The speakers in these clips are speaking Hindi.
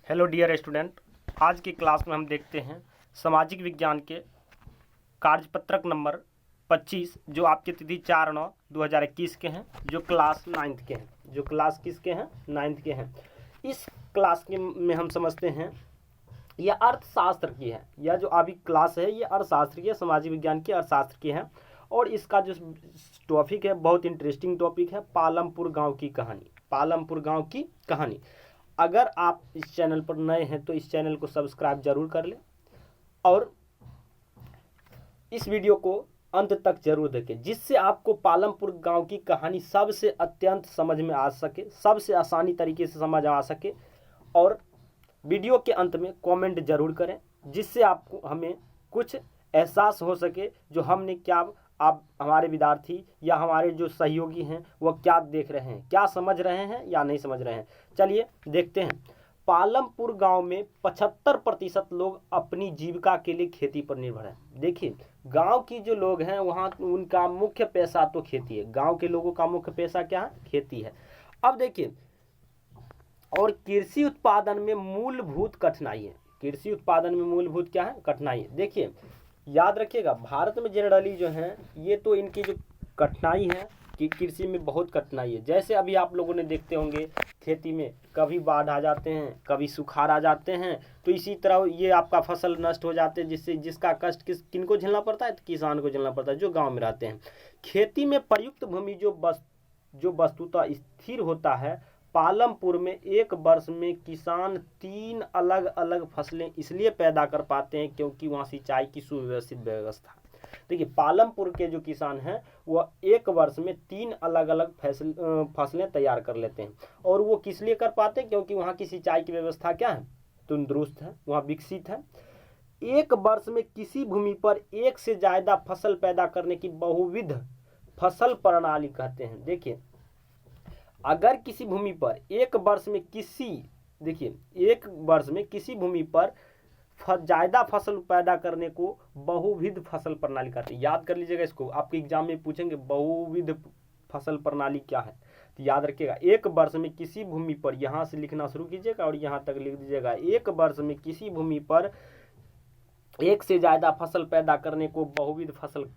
हेलो डियर स्टूडेंट, आज की क्लास में हम देखते हैं सामाजिक विज्ञान के कार्यपत्रक नंबर 25 जो आपके तिथि 4/9/2021 के हैं, जो क्लास 9th के हैं, जो क्लास किसके हैं 9th के हैं। इस क्लास के में हम समझते हैं यह अर्थशास्त्र की है। यह जो अभी क्लास है ये अर्थशास्त्र की है, सामाजिक विज्ञान की अर्थशास्त्र की है। और इसका जो टॉपिक है बहुत इंटरेस्टिंग टॉपिक है, पालमपुर गांव की कहानी। पालमपुर गांव की कहानी। अगर आप इस चैनल पर नए हैं तो इस चैनल को सब्सक्राइब जरूर कर लें और इस वीडियो को अंत तक जरूर देखें, जिससे आपको पालमपुर गांव की कहानी सबसे अत्यंत समझ में आ सके, सबसे आसानी तरीके से समझ आ सके। और वीडियो के अंत में कमेंट जरूर करें, जिससे आपको हमें कुछ एहसास हो सके जो हमने क्या, आप हमारे विद्यार्थी या हमारे जो सहयोगी हैं वह क्या देख रहे हैं, क्या समझ रहे हैं या नहीं समझ रहे हैं। चलिए देखते हैं। पालमपुर गांव में 75% लोग अपनी जीविका के लिए खेती पर निर्भर हैं। देखिए, गांव की जो लोग हैं वहाँ उनका मुख्य पेशा तो खेती है। गांव के लोगों का मुख्य पेशा क्या है? खेती है। अब देखिए, और कृषि उत्पादन में मूलभूत कठिनाई है। कृषि उत्पादन में मूलभूत क्या है? कठिनाई है। देखिए, याद रखिएगा, भारत में जनरली जो है ये तो इनकी जो कठिनाई है कि कृषि में बहुत कठिनाई है। जैसे अभी आप लोगों ने देखते होंगे खेती में कभी बाढ़ आ जाते हैं, कभी सुखाड़ आ जाते हैं, तो इसी तरह ये आपका फसल नष्ट हो जाते हैं, जिससे जिसका कष्ट किनको झेलना पड़ता है? तो किसान को झेलना पड़ता है जो गाँव में रहते हैं। खेती में प्रयुक्त भूमि जो वस्तुतः स्थिर होता है, पालमपुर में एक वर्ष में किसान 3 अलग अलग फसलें इसलिए पैदा कर पाते हैं क्योंकि वहाँ सिंचाई की सुव्यवस्थित व्यवस्था। देखिए, पालमपुर के जो किसान हैं वह एक वर्ष में 3 अलग अलग फसलें तैयार कर लेते हैं। और वो किस लिए कर पाते हैं? क्योंकि वहाँ की सिंचाई की व्यवस्था क्या है? तंदुरुस्त है, वहाँ विकसित है। एक वर्ष में किसी भूमि पर एक से ज्यादा फसल पैदा करने की बहुविध फसल प्रणाली कहते हैं। देखिए, अगर किसी भूमि पर एक वर्ष में किसी भूमि पर ज्यादा फसल पैदा करने को बहुविध फसल प्रणाली कहते हैं। याद कर लीजिएगा इसको, आपके एग्जाम में पूछेंगे बहुविध फसल प्रणाली क्या है, तो याद रखिएगा एक वर्ष में किसी भूमि पर, यहां से लिखना शुरू कीजिएगा और यहां तक लिख दीजिएगा, एक वर्ष में किसी भूमि पर एक से ज्यादा फसल पैदा करने को बहुविध फसल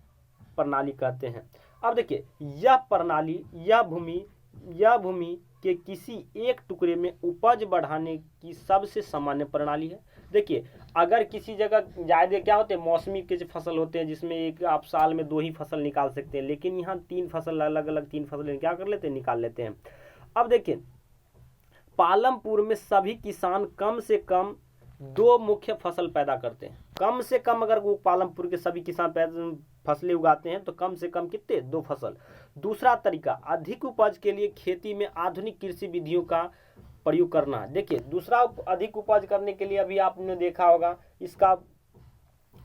प्रणाली कहते हैं। अब देखिए, यह भूमि के किसी एक टुकड़े में उपज बढ़ाने की सबसे सामान्य प्रणाली है। देखिए, अगर किसी जगह ज्यादा क्या होते हैं, मौसमी के जो फसल होते हैं जिसमें एक आप साल में 2 ही फसल निकाल सकते हैं, लेकिन यहाँ 3 फसल अलग अलग 3 फसलें क्या कर लेते हैं? निकाल लेते हैं। अब देखिए, पालमपुर में सभी किसान कम से कम 2 मुख्य फसल पैदा करते हैं। कम से कम अगर वो पालमपुर के सभी किसान फसलें उगाते हैं तो कम से कम कितने? 2 फसल। दूसरा तरीका, अधिक उपज के लिए खेती में आधुनिक कृषि विधियों का प्रयोग करना। देखिए, दूसरा अधिक उपज करने के लिए अभी आपने देखा होगा इसका,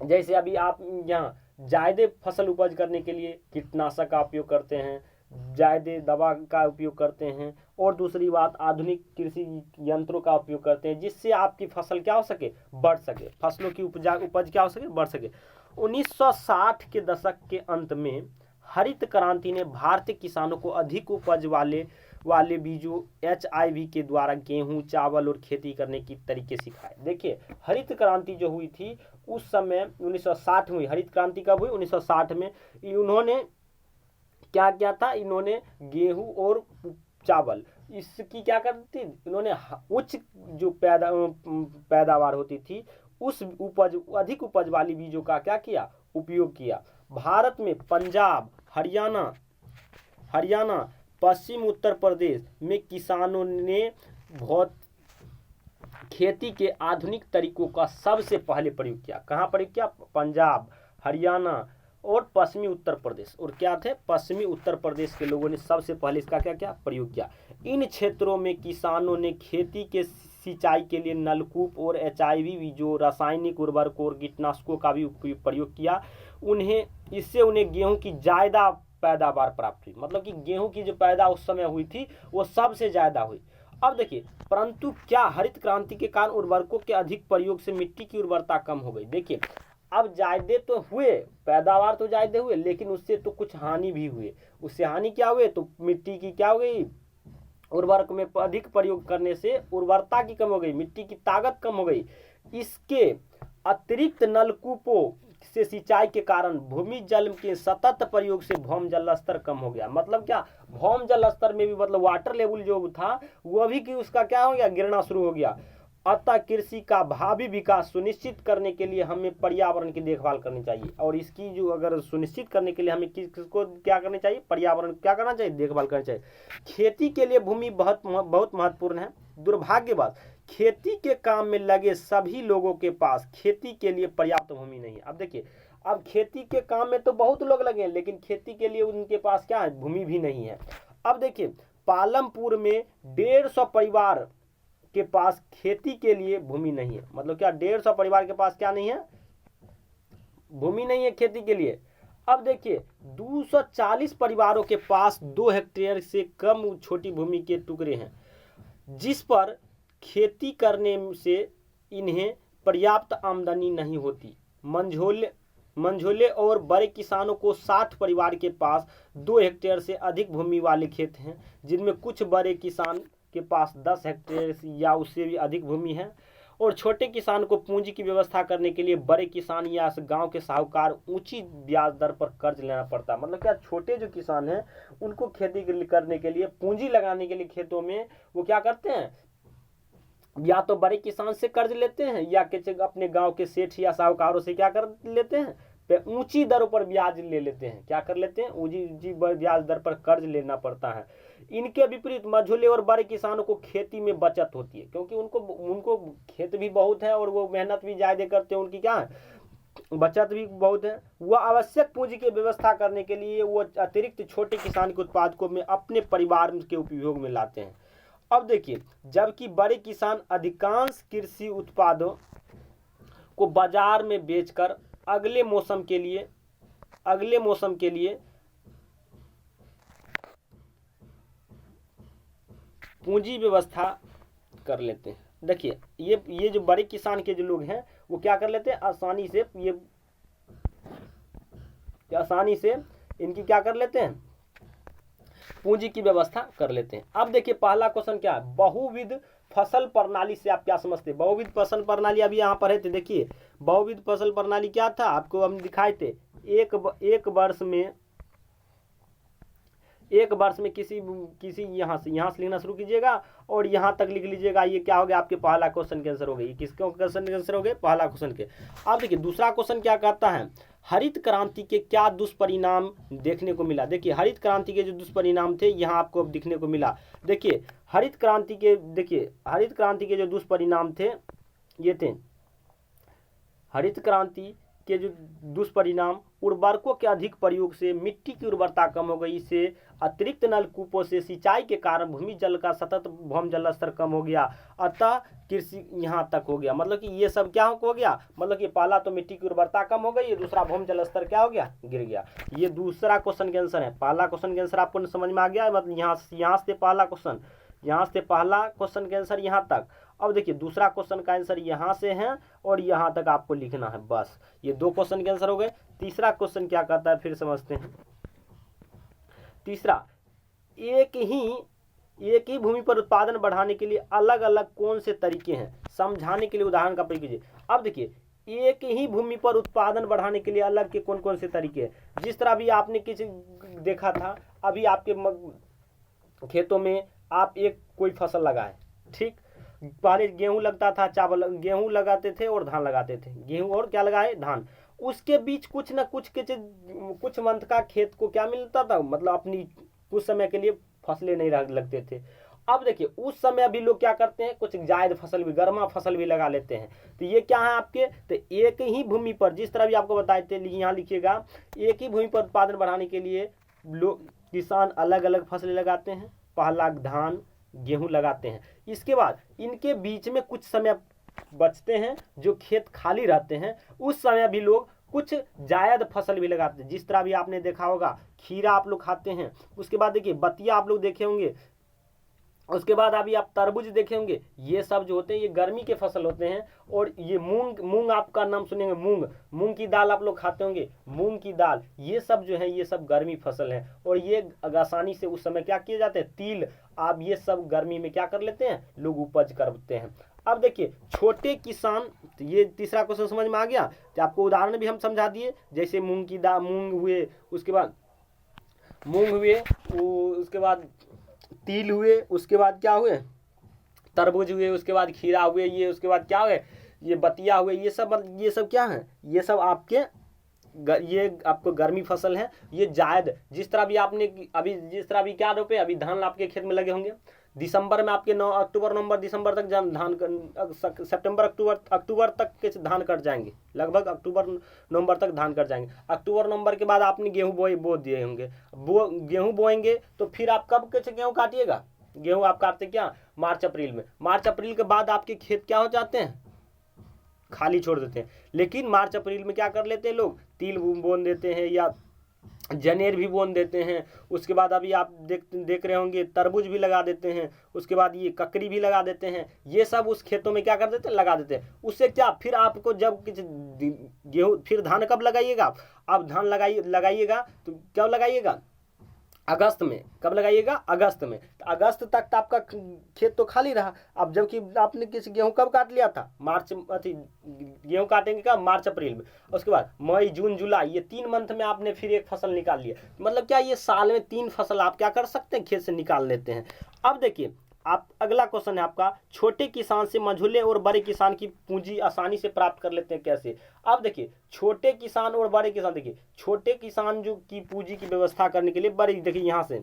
जैसे अभी आप यहाँ ज्यादा फसल उपज करने के लिए कीटनाशक का उपयोग करते हैं, ज्यादा दवा का उपयोग करते हैं, और दूसरी बात आधुनिक कृषि यंत्रों का उपयोग करते हैं, जिससे आपकी फसल क्या हो सके? बढ़ सके, फसलों की उपज क्या हो सके? बढ़ सके। 1960 के दशक के अंत में हरित क्रांति ने भारतीय किसानों को अधिक उपज वाले बीजों HIV के द्वारा गेहूं, चावल और खेती करने की तरीके सिखाए। देखिए, हरित क्रांति जो हुई थी उस समय 1960 में हुई। हरित क्रांति कब हुई? 1960 में। इन्होंने क्या किया था? इन्होंने गेहूं और चावल इसकी क्या करती थी? इन्होंने उच्च जो पैदावार होती थी उस अधिक उपज वाली बीजों का क्या किया? उपयोग किया। भारत में पंजाब, हरियाणा, पश्चिम उत्तर प्रदेश में किसानों ने बहुत खेती के आधुनिक तरीकों का सबसे पहले प्रयोग किया। कहाँ प्रयोग किया? पंजाब, हरियाणा और पश्चिमी उत्तर प्रदेश। और क्या थे? पश्चिमी उत्तर प्रदेश के लोगों ने सबसे पहले इसका क्या प्रयोग किया। इन क्षेत्रों में किसानों ने खेती के सिंचाई के लिए नलकूप और HIV बीजों, रासायनिक उर्वरकों और कीटनाशकों का भी प्रयोग किया। इससे उन्हें गेहूं की ज्यादा पैदावार प्राप्त हुई। मतलब कि गेहूं की जो पैदा उस समय हुई थी वो सबसे ज्यादा हुई। अब देखिए, परंतु क्या हरित क्रांति के कारण उर्वरकों के अधिक प्रयोग से मिट्टी की उर्वरता कम हो गई? देखिए, अब ज्यादा तो हुए, पैदावार तो ज्यादा हुए, लेकिन उससे तो कुछ हानि भी हुए। उससे हानि क्या हुए? तो मिट्टी की क्या हो गई? उर्वरक में अधिक प्रयोग करने से उर्वरता की कम हो गई, मिट्टी की ताकत कम हो गई। इसके अतिरिक्त नलकूपों से सिंचाई के कारण भूमि जल के सतत प्रयोग से भौम जल स्तर कम हो गया। मतलब क्या, भौम जल स्तर में भी मतलब वाटर लेवल जो था वो भी कि उसका क्या हो गया, गिरना शुरू हो गया। अतः कृषि का भावी विकास सुनिश्चित करने के लिए हमें पर्यावरण की देखभाल करनी चाहिए। और इसकी जो अगर सुनिश्चित करने के लिए हमें किसको क्या करना चाहिए, पर्यावरण क्या करना चाहिए, देखभाल करनी चाहिए। खेती के लिए भूमि बहुत महत्वपूर्ण है। दुर्भाग्यवश खेती के काम में लगे सभी लोगों के पास खेती के लिए पर्याप्त भूमि नहीं है। अब देखिए, अब खेती के काम में तो बहुत लोग लगे हैं, लेकिन खेती के लिए उनके पास क्या है, भूमि भी नहीं है। अब देखिए, पालमपुर में 150 परिवार के पास खेती के लिए भूमि नहीं है। मतलब क्या, 150 परिवार के पास क्या नहीं है, भूमि नहीं है खेती के लिए। अब देखिए, 240 परिवारों के पास 2 हेक्टेयर से कम छोटी भूमि के टुकड़े हैं, जिस पर खेती करने से इन्हें पर्याप्त आमदनी नहीं होती। मंझोले और बड़े किसानों को 60 परिवार के पास 2 हेक्टेयर से अधिक भूमि वाले खेत हैं, जिनमें कुछ बड़े किसान के पास 10 हेक्टेयर या उससे भी अधिक भूमि है। और छोटे किसान को पूंजी की व्यवस्था करने के लिए बड़े किसान या गांव के साहूकार ऊंची ब्याज दर पर कर्ज लेना पड़ता है। मतलब क्या, छोटे जो किसान हैं उनको खेती करने के लिए, पूंजी लगाने के लिए खेतों में वो क्या करते हैं, या तो बड़े किसान से कर्ज लेते हैं या अपने गांव के सेठ या साहूकारों से क्या कर लेते हैं, ऊंची दरों पर ब्याज ले लेते हैं। क्या कर लेते हैं, ऊंची ब्याज दर पर कर्ज लेना पड़ता है। इनके विपरीत मझोले और बड़े किसानों को खेती में बचत होती है, क्योंकि उनको खेत भी बहुत है और वो मेहनत भी ज्यादा करते हैं, उनकी क्या है, बचत भी बहुत है। वह आवश्यक पूंजी की व्यवस्था करने के लिए वो अतिरिक्त छोटे किसान के उत्पादकों में अपने परिवार के उपयोग में लाते हैं। अब देखिए, जबकि बड़े किसान अधिकांश कृषि उत्पादों को बाजार में बेचकर अगले मौसम के लिए पूंजी व्यवस्था कर लेते हैं। देखिए, ये जो बड़े किसान के जो लोग हैं वो क्या कर लेते हैं, आसानी से इनकी क्या कर लेते हैं, पूंजी की व्यवस्था कर लेते हैं। अब देखिए, पहला क्वेश्चन क्या है, बहुविध फसल प्रणाली से आप क्या समझते हैं। बहुविध फसल प्रणाली अभी यहाँ पर है, तो देखिए बहुविध फसल प्रणाली क्या था, आपको हम दिखाए थे। एक वर्ष में किसी यहाँ से लिखना शुरू कीजिएगा और यहाँ तक लिख लीजिएगा। ये क्या हो गया, आपके पहला क्वेश्चन के आंसर हो गई। किसके क्वेश्चन के आंसर हो गए, पहला क्वेश्चन के। अब देखिए, दूसरा क्वेश्चन क्या कहता है, हरित क्रांति के क्या दुष्परिणाम देखने को मिला। देखिए, हरित क्रांति के जो दुष्परिणाम थे यहाँ आपको अब दिखने को मिला। देखिए, हरित क्रांति के जो दुष्परिणाम थे ये थे, हरित क्रांति के जो दुष्परिणाम, उर्वरकों के अधिक प्रयोग से मिट्टी की उर्वरता कम हो गई, से अतिरिक्त नलकूपों से सिंचाई के कारण भूमि जल का सतत भौम जल स्तर कम हो गया, अतः कृषि यहाँ तक हो गया। मतलब कि ये सब क्या हो गया, मतलब कि पहला तो मिट्टी की उर्वरता कम हो गई, दूसरा भौम जल स्तर क्या हो गया, गिर गया। ये दूसरा क्वेश्चन के आंसर है। पहला क्वेश्चन के आंसर आपको समझ में आ गया, मतलब यहाँ से पहला क्वेश्चन के आंसर यहाँ तक। अब देखिए, दूसरा क्वेश्चन का आंसर यहाँ से है और यहाँ तक आपको लिखना है, बस। ये 2 क्वेश्चन के आंसर हो गए। तीसरा क्वेश्चन क्या कहता है, फिर समझते हैं। तीसरा, एक ही भूमि पर उत्पादन बढ़ाने के लिए अलग अलग कौन से तरीके हैं, समझाने के लिए उदाहरण का प्रयोग कीजिए। अब देखिए, एक ही भूमि पर उत्पादन बढ़ाने के लिए अलग के कौन कौन से तरीके हैं। जिस तरह अभी आपने किसी देखा था, अभी आपके खेतों में आप कोई फसल लगाए, ठीक, पहले गेहूं लगता था, गेहूं लगाते थे और धान लगाते थे, गेहूं और क्या लगाए, धान। उसके बीच कुछ मंथ का खेत को क्या मिलता था, मतलब अपनी कुछ समय के लिए फसलें नहीं लगते थे। अब देखिए, उस समय अभी लोग क्या करते हैं, कुछ जायद फसल भी, गर्मा फसल भी लगा लेते हैं। तो ये क्या है आपके, तो एक ही भूमि पर, जिस तरह भी आपको बताए थे, यहाँ लिखिएगा, एक ही भूमि पर उत्पादन बढ़ाने के लिए लोग, किसान अलग अलग फसलें लगाते हैं। पहला धान गेहूं लगाते हैं, इसके बाद इनके बीच में कुछ समय बचते हैं, जो खेत खाली रहते हैं, उस समय भी लोग कुछ जायद फसल भी लगाते हैं। जिस तरह भी आपने देखा होगा, खीरा आप लोग खाते हैं। उसके बाद देखिए, बतिया आप लोग देखे होंगे, उसके बाद अभी आप तरबूज देखे होंगे, ये सब जो होते हैं ये गर्मी के फसल होते हैं। और ये मूंग आपका नाम सुनेंगे, मूंग की दाल आप लोग खाते होंगे, मूंग की दाल, ये सब जो है ये सब गर्मी फसल है। और ये आसानी से उस समय क्या किए जाते हैं, तिल, आप ये सब गर्मी में क्या कर लेते हैं, लोग उपज करते हैं। अब देखिए छोटे किसान, ये तीसरा क्वेश्चन समझ में आ गया। तो आपको उदाहरण भी हम समझा दिए, जैसे मूंग की दाल, मूंग हुए, उसके बाद मूंग हुए, उसके बाद तिल हुए, उसके बाद क्या हुए, तरबूज हुए, उसके बाद खीरा हुए, ये उसके बाद क्या हुए, ये बतिया हुए, ये सब क्या है, ये सब आपके ये आपको गर्मी फसल है। ये जायद, जिस तरह भी आपने अभी क्या रोपे, अभी धान आपके खेत में लगे होंगे, दिसंबर में आपके अक्टूबर नवंबर दिसंबर तक धान, सितंबर अक्टूबर तक के धान कट जाएंगे, लगभग अक्टूबर नवंबर तक धान कट जाएंगे। अक्टूबर नवंबर के बाद आपने गेहूं बो दिए होंगे, गेहूं बोएंगे तो फिर आप कब के गेहूं काटिएगा, गेहूं आप काटते क्या, मार्च अप्रैल में। मार्च अप्रैल के बाद आपके खेत क्या हो जाते हैं, खाली छोड़ देते हैं। लेकिन मार्च अप्रैल में क्या कर लेते हैं लोग, तिल बोन देते हैं या जनेर भी बोन देते हैं। उसके बाद अभी आप देख रहे होंगे तरबूज भी लगा देते हैं, उसके बाद ये ककड़ी भी लगा देते हैं। ये सब उस खेतों में क्या कर देते हैं, लगा देते हैं। उससे क्या, फिर आपको जब गेहूँ, फिर धान कब लगाइएगा, अब धान लगाइएगा तो कब लगाइएगा, अगस्त में। कब लगाइएगा, अगस्त में। तो अगस्त तक तो आपका खेत तो खाली रहा। अब जबकि आपने किसी गेहूं कब काट लिया था, मार्च, गेहूं काटेंगे कब, मार्च अप्रैल में। उसके बाद मई जून जुलाई, ये 3 मंथ में आपने फिर एक फसल निकाल लिया। मतलब क्या, ये साल में 3 फसल आप क्या कर सकते हैं, खेत से निकाल लेते हैं। अब देखिए आप, अगला क्वेश्चन है आपका, छोटे किसान से मझोले और बड़े किसान की पूंजी आसानी से प्राप्त कर लेते हैं कैसे। अब देखिए छोटे किसान और बड़े किसान, देखिए छोटे किसान जो की पूंजी की व्यवस्था करने के लिए बड़े, देखिए यहाँ से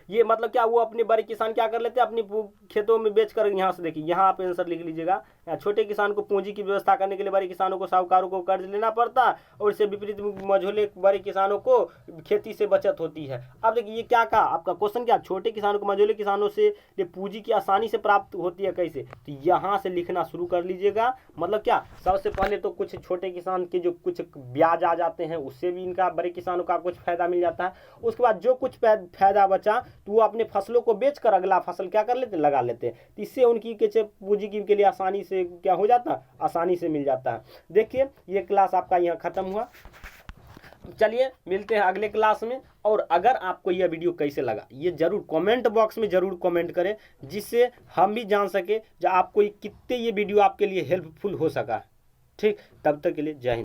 ये मतलब क्या, वो अपने बड़े किसान क्या कर लेते हैं, अपनी खेतों में बेचकर, यहाँ से देखिए, यहाँ आप आंसर लिख लीजिएगा, छोटे किसान को पूंजी की व्यवस्था करने के लिए बड़े किसानों को, साहूकारों को कर्ज लेना पड़ता, और इससे विपरीत मझोले बड़े किसानों को खेती से बचत होती है। अब देखिए ये क्या कहा, आपका क्वेश्चन क्या, छोटे किसानों को मझोले किसानों से ये पूंजी की आसानी से प्राप्त होती है कैसे, तो यहाँ से लिखना शुरू कर लीजिएगा। मतलब क्या, सबसे पहले तो कुछ छोटे किसान के जो कुछ ब्याज आ जाते हैं, उससे भी इनका बड़े किसानों का कुछ फायदा मिल जाता है। उसके बाद जो कुछ फायदा बचा तो वो अपने फसलों को बेचकर अगला फसल क्या कर लेते हैं, लगा लेते हैं। इससे उनकी पूंजी के लिए आसानी से क्या हो जाता है, आसानी से मिल जाता है। देखिए ये क्लास आपका यहाँ खत्म हुआ। चलिए मिलते हैं अगले क्लास में। और अगर आपको यह वीडियो कैसे लगा, ये जरूर कमेंट बॉक्स में जरूर कमेंट करें, जिससे हम भी जान सके जो आपको कितने ये वीडियो आपके लिए हेल्पफुल हो सका। ठीक, तब तक के लिए जय हिंद।